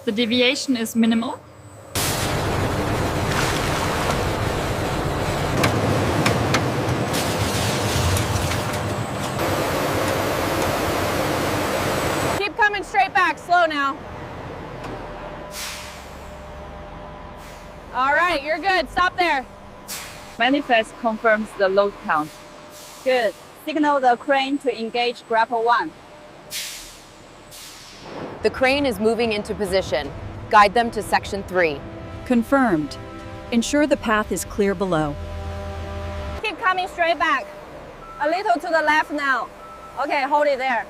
The deviation is minimal. Keep coming straight back, slow now. All right, you're good, stop there. Manifest confirms the load count. Good. Signal the crane to engage grapple 1. The crane is moving into position. Guide them to section 3. Confirmed. Ensure the path is clear below. Keep coming straight back. A little to the left now. Okay, hold it there.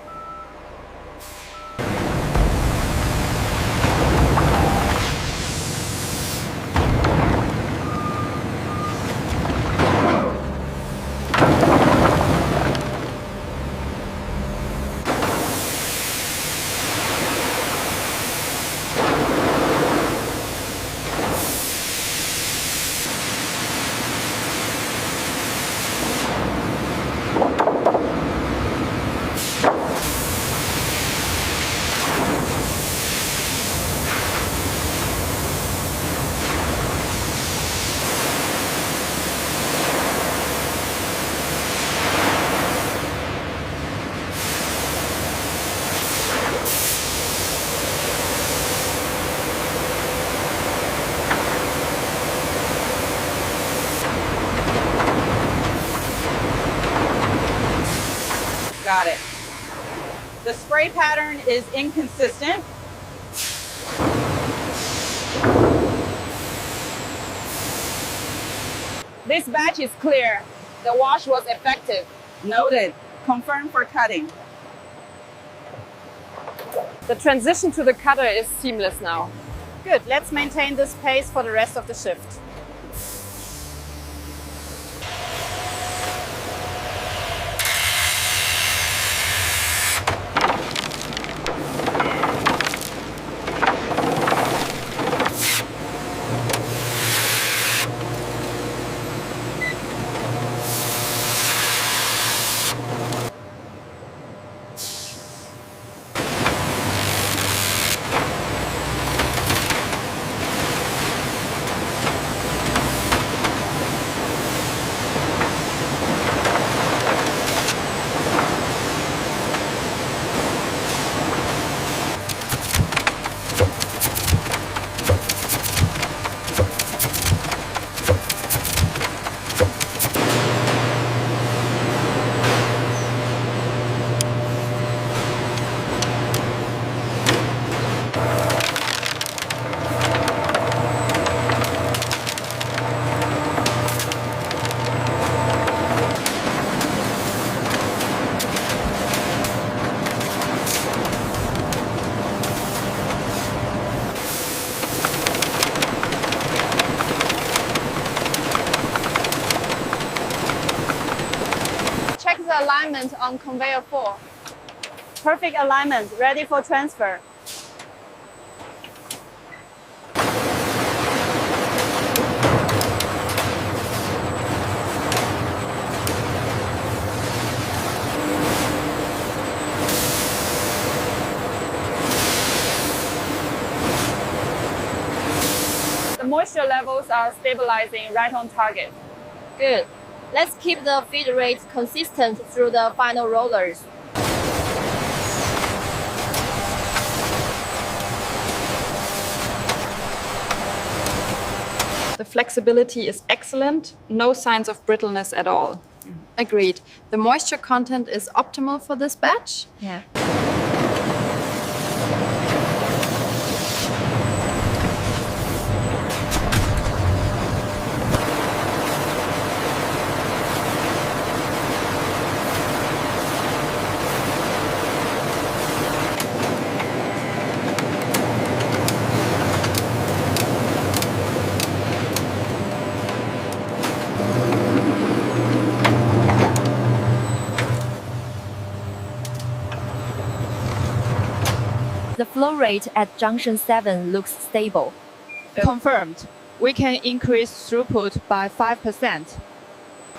Got it. The spray pattern is inconsistent. This batch is clear. The wash was effective. Noted. Confirm for cutting. The transition to the cutter is seamless now. Good. Let's maintain this pace for the rest of the shift. Check the alignment on conveyor 4. Perfect alignment. Ready for transfer. The moisture levels are stabilizing right on target. Good. Let's keep the feed rate consistent through the final rollers. The flexibility is excellent, no signs of brittleness at all. Agreed. The moisture content is optimal for this batch. Yeah. The flow rate at junction 7 looks stable. Confirmed. We can increase throughput by 5%.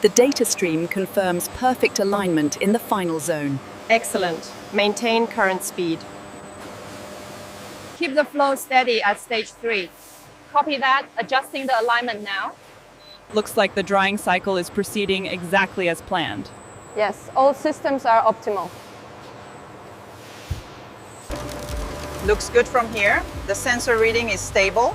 The data stream confirms perfect alignment in the final zone. Excellent. Maintain current speed. keep the flow steady at stage 3. Copy that, adjusting the alignment now. Looks like the drying cycle is proceeding exactly as planned. Yes, all systems are optimal. Looks good from here. The sensor reading is stable.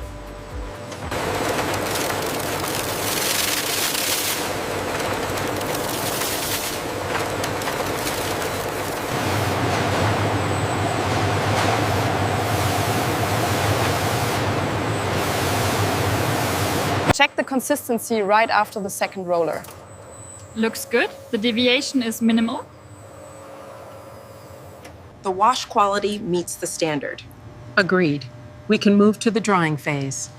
Check the consistency right after the second roller. Looks good. The deviation is minimal. The wash quality meets the standard. Agreed. We can move to the drying phase.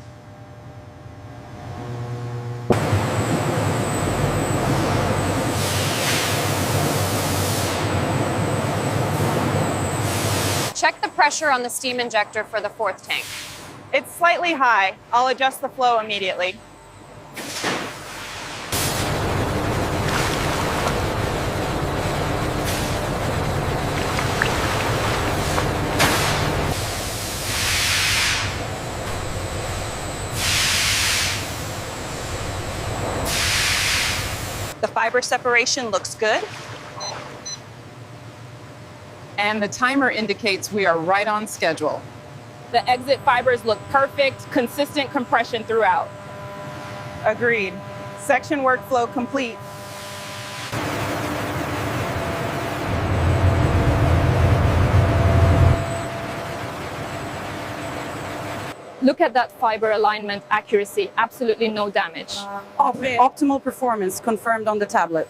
Check the pressure on the steam injector for the 4th tank. It's slightly high. I'll adjust the flow immediately. The fiber separation looks good. And the timer indicates we are right on schedule. The exit fibers look perfect, consistent compression throughout. Agreed. Section workflow complete. Look at that fiber alignment accuracy, absolutely no damage. Optimal performance confirmed on the tablet.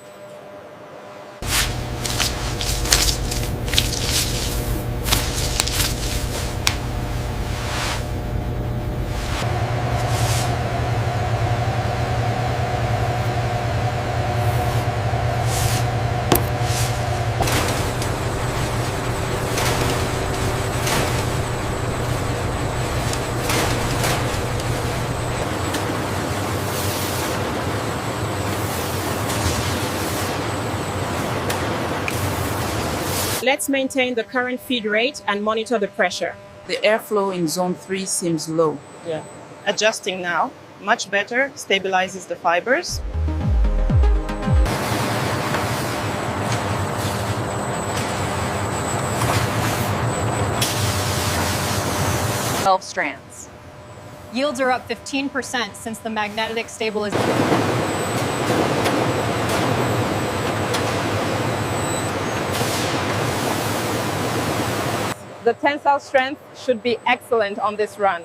Let's maintain the current feed rate and monitor the pressure. The airflow in zone 3 seems low. Yeah. Adjusting now. Much better. Stabilizes the fibers. Strands. Yields are up 15% since the magnetic stabilization. The tensile strength should be excellent on this run.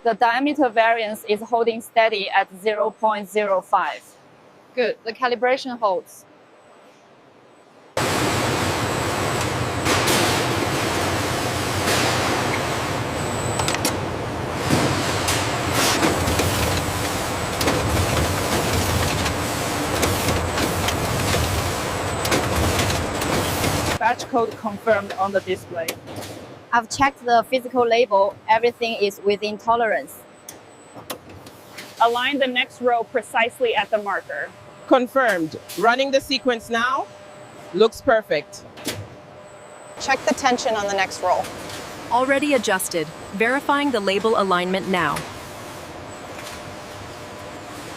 The diameter variance is holding steady at 0.05. Good. The calibration holds. Batch code confirmed on the display. I've checked the physical label. Everything is within tolerance. Align the next row precisely at the marker. Confirmed. Running the sequence now. Looks perfect. Check the tension on the next roll. Already adjusted. Verifying the label alignment now.